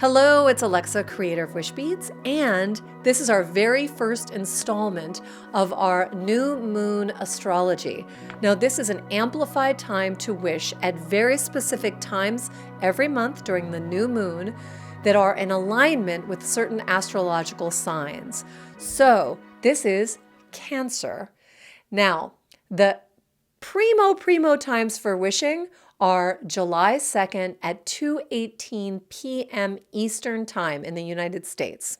Hello, it's Alexa, creator of Wishbeads, and this is our very first installment of our New Moon Astrology. Now, this is an amplified time to wish at very specific times every month during the new moon that are in alignment with certain astrological signs. So, this is Cancer. Now, the primo times for wishing are July 2nd at 2:18 p.m. Eastern Time in the United States.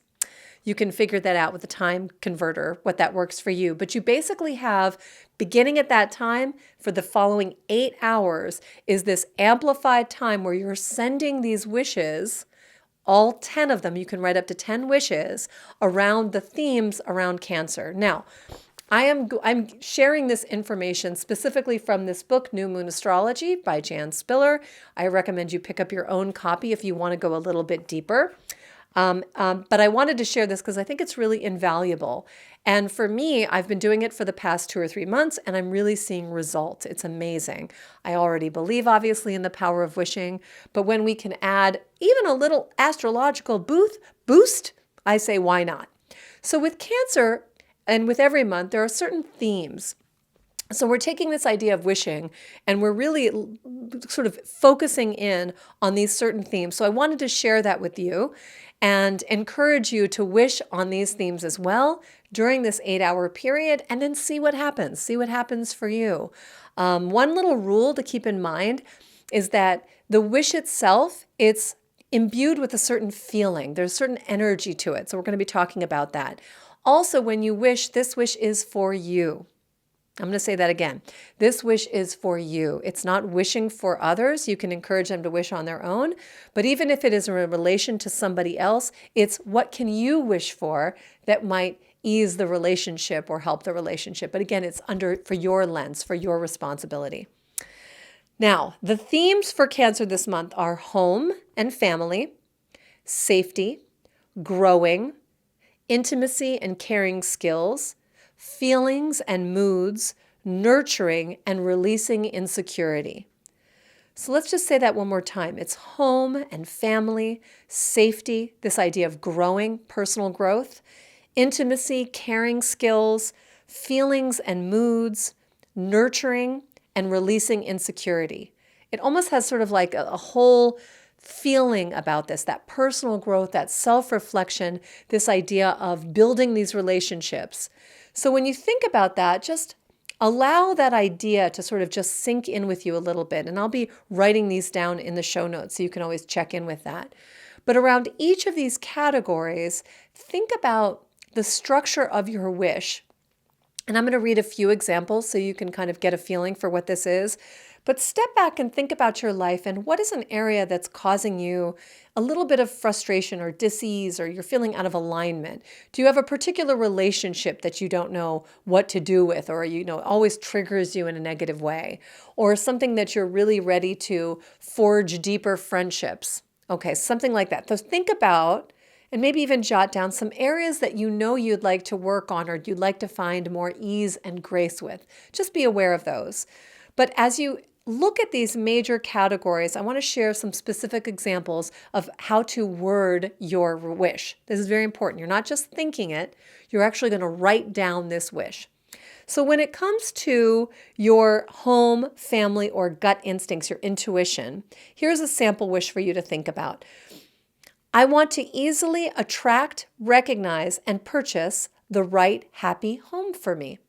You can figure that out with a time converter, what that works for you. But you basically have, beginning at that time, for the following 8 hours, is this amplified time where you're sending these wishes, all 10 of them, you can write up to 10 wishes, around the themes around Cancer. Now, I'm sharing this information specifically from this book, New Moon Astrology by Jan Spiller. I recommend you pick up your own copy if you want to go a little bit deeper. But I wanted to share this because I think it's really invaluable. And for me, I've been doing it for the past 2 or 3 months, and I'm really seeing results. It's amazing. I already believe, obviously, in the power of wishing. But when we can add even a little astrological boost, I say, why not? So with Cancer, and with every month, there are certain themes. So we're taking this idea of wishing and we're really sort of focusing in on these certain themes. So I wanted to share that with you and encourage you to wish on these themes as well during this 8-hour period and then see what happens. See what happens for you. One little rule to keep in mind is that the wish itself, it's imbued with a certain feeling. There's a certain energy to it. So we're going to be talking about that. Also, when you wish, this wish is for you. I'm going to say that again. This wish is for you. It's not wishing for others. You can encourage them to wish on their own. But even if it is in relation to somebody else, it's what can you wish for that might ease the relationship or help the relationship. But again, it's for your lens, for your responsibility. Now, the themes for Cancer this month are home and family, safety, growing, intimacy and caring skills, feelings and moods, nurturing and releasing insecurity. So let's just say that one more time. It's home and family, safety, this idea of growing, personal growth, intimacy, caring skills, feelings and moods, nurturing and releasing insecurity. It almost has sort of like a whole feeling about this, that personal growth, that self-reflection, this idea of building these relationships. So when you think about that, just allow that idea to sort of just sink in with you a little bit. And I'll be writing these down in the show notes so you can always check in with that. But around each of these categories, think about the structure of your wish. And I'm going to read a few examples so you can kind of get a feeling for what this is. But step back and think about your life and what is an area that's causing you a little bit of frustration or dis-ease, or you're feeling out of alignment. Do you have a particular relationship that you don't know what to do with, or always triggers you in a negative way, or something that you're really ready to forge deeper friendships? Okay, something like that. So think about and maybe even jot down some areas that you know you'd like to work on or you'd like to find more ease and grace with. Just be aware of those. But as you look at these major categories, I want to share some specific examples of how to word your wish. This is very important. You're not just thinking it, you're actually going to write down this wish. So when it comes to your home, family, or gut instincts, your intuition, here's a sample wish for you to think about. I want to easily attract, recognize, and purchase the right happy home for me.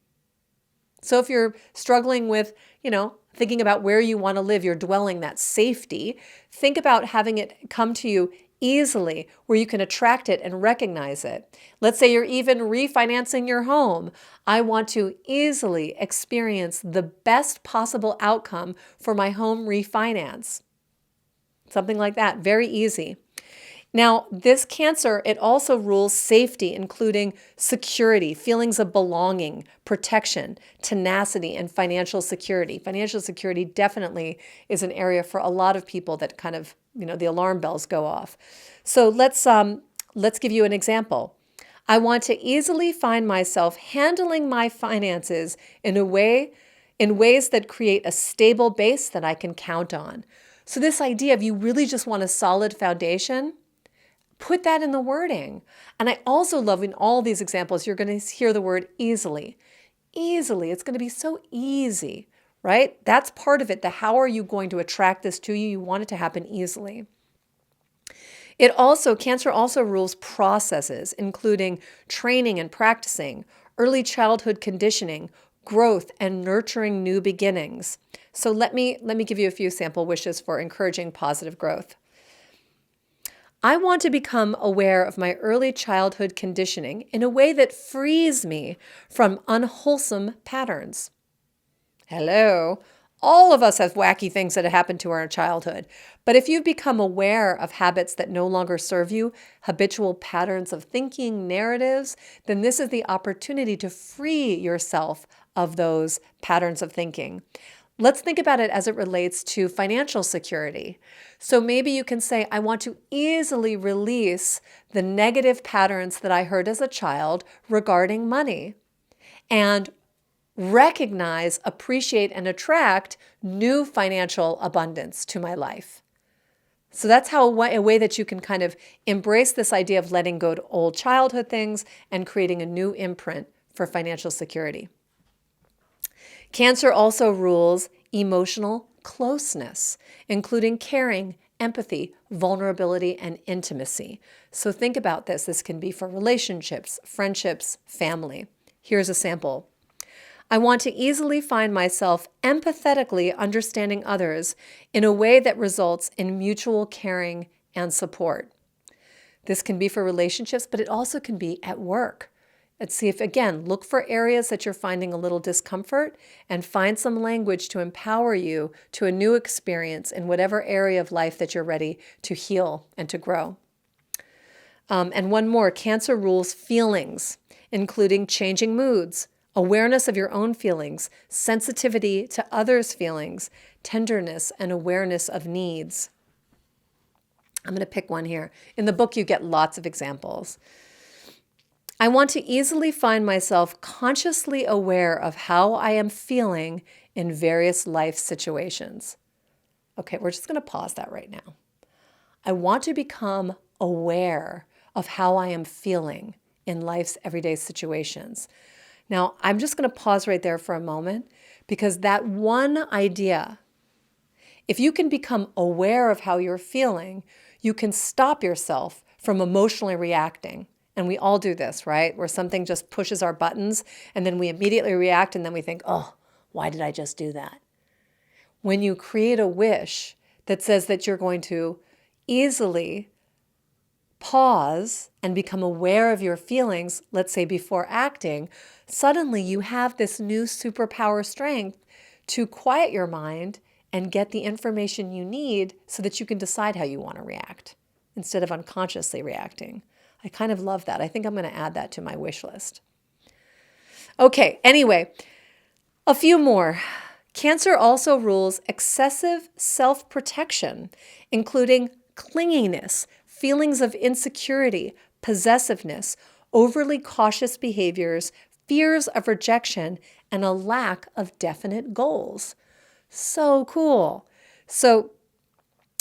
So if you're struggling with, thinking about where you want to live, your dwelling, that safety, think about having it come to you easily where you can attract it and recognize it. Let's say you're even refinancing your home. I want to easily experience the best possible outcome for my home refinance. Something like that, very easy. Now, this Cancer, it also rules safety, including security, feelings of belonging, protection, tenacity, and financial security. Financial security definitely is an area for a lot of people that kind of, the alarm bells go off. So let's give you an example. I want to easily find myself handling my finances in ways that create a stable base that I can count on. So this idea of you really just want a solid foundation, Put that in the wording. And I also love in all these examples, you're going to hear the word easily. Easily. It's going to be so easy, right? That's part of it. The how are you going to attract this to you? You want it to happen easily. Cancer also rules processes, including training and practicing, early childhood conditioning, growth, and nurturing new beginnings. So let me give you a few sample wishes for encouraging positive growth. I want to become aware of my early childhood conditioning in a way that frees me from unwholesome patterns. Hello. All of us have wacky things that have happened to our childhood. But if you've become aware of habits that no longer serve you, habitual patterns of thinking, narratives, then this is the opportunity to free yourself of those patterns of thinking. Let's think about it as it relates to financial security. So maybe you can say, I want to easily release the negative patterns that I heard as a child regarding money and recognize, appreciate, and attract new financial abundance to my life. So that's how a way that you can kind of embrace this idea of letting go to old childhood things and creating a new imprint for financial security. Cancer also rules emotional closeness, including caring, empathy, vulnerability, and intimacy. So think about this. This can be for relationships, friendships, family. Here's a sample. I want to easily find myself empathetically understanding others in a way that results in mutual caring and support. This can be for relationships, but it also can be at work. Let's see if, again, look for areas that you're finding a little discomfort and find some language to empower you to a new experience in whatever area of life that you're ready to heal and to grow. And one more, Cancer rules feelings, including changing moods, awareness of your own feelings, sensitivity to others' feelings, tenderness, and awareness of needs. I'm going to pick one here. In the book, you get lots of examples. I want to easily find myself consciously aware of how I am feeling in various life situations. Okay, we're just going to pause that right now. I want to become aware of how I am feeling in life's everyday situations. Now, I'm just going to pause right there for a moment because that one idea, if you can become aware of how you're feeling, you can stop yourself from emotionally reacting. And we all do this, right? Where something just pushes our buttons and then we immediately react and then we think, oh, why did I just do that? When you create a wish that says that you're going to easily pause and become aware of your feelings, let's say before acting, suddenly you have this new superpower strength to quiet your mind and get the information you need so that you can decide how you want to react instead of unconsciously reacting. I kind of love that. I think I'm going to add that to my wish list. Okay, anyway, a few more. Cancer also rules excessive self-protection, including clinginess, feelings of insecurity, possessiveness, overly cautious behaviors, fears of rejection, and a lack of definite goals. So cool. So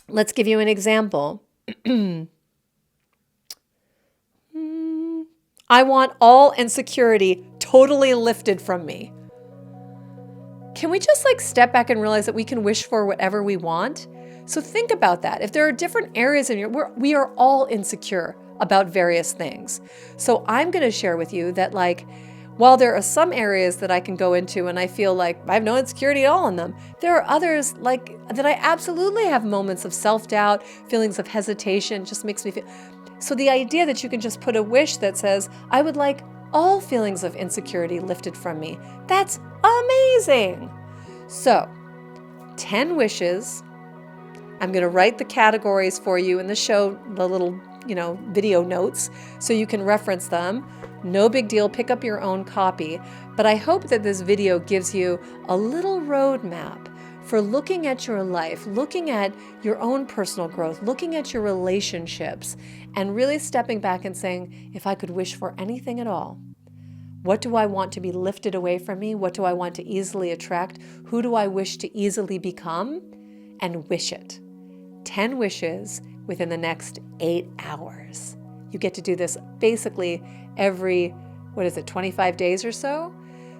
let's give you an example. I want all insecurity totally lifted from me. Can we just step back and realize that we can wish for whatever we want? So think about that. If there are different areas in we are all insecure about various things. So I'm going to share with you that while there are some areas that I can go into and I feel like I have no insecurity at all in them, there are others that I absolutely have moments of self-doubt, feelings of hesitation, just makes me feel. So the idea that you can just put a wish that says, I would like all feelings of insecurity lifted from me. That's amazing. So 10 wishes. I'm going to write the categories for you in the show, the little, video notes, so you can reference them. No big deal. Pick up your own copy. But I hope that this video gives you a little roadmap for looking at your life, looking at your own personal growth, looking at your relationships, and really stepping back and saying, if I could wish for anything at all, what do I want to be lifted away from me? What do I want to easily attract? Who do I wish to easily become? And wish it. 10 wishes, within the next 8 hours. You get to do this basically every, 25 days or so?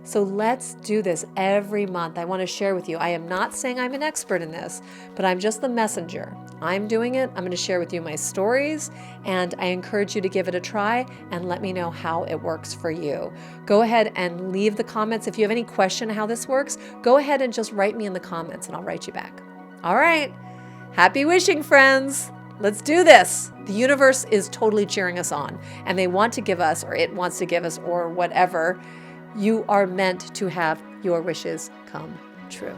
So let's do this every month. I want to share with you. I am not saying I'm an expert in this, but I'm just the messenger. I'm doing it. I'm going to share with you my stories, and I encourage you to give it a try and let me know how it works for you. Go ahead and leave the comments. If you have any question how this works, go ahead and just write me in the comments and I'll write you back. All right. Happy wishing, friends. Let's do this. The universe is totally cheering us on, and they want to give us, or it wants to give us, or whatever. You are meant to have your wishes come true.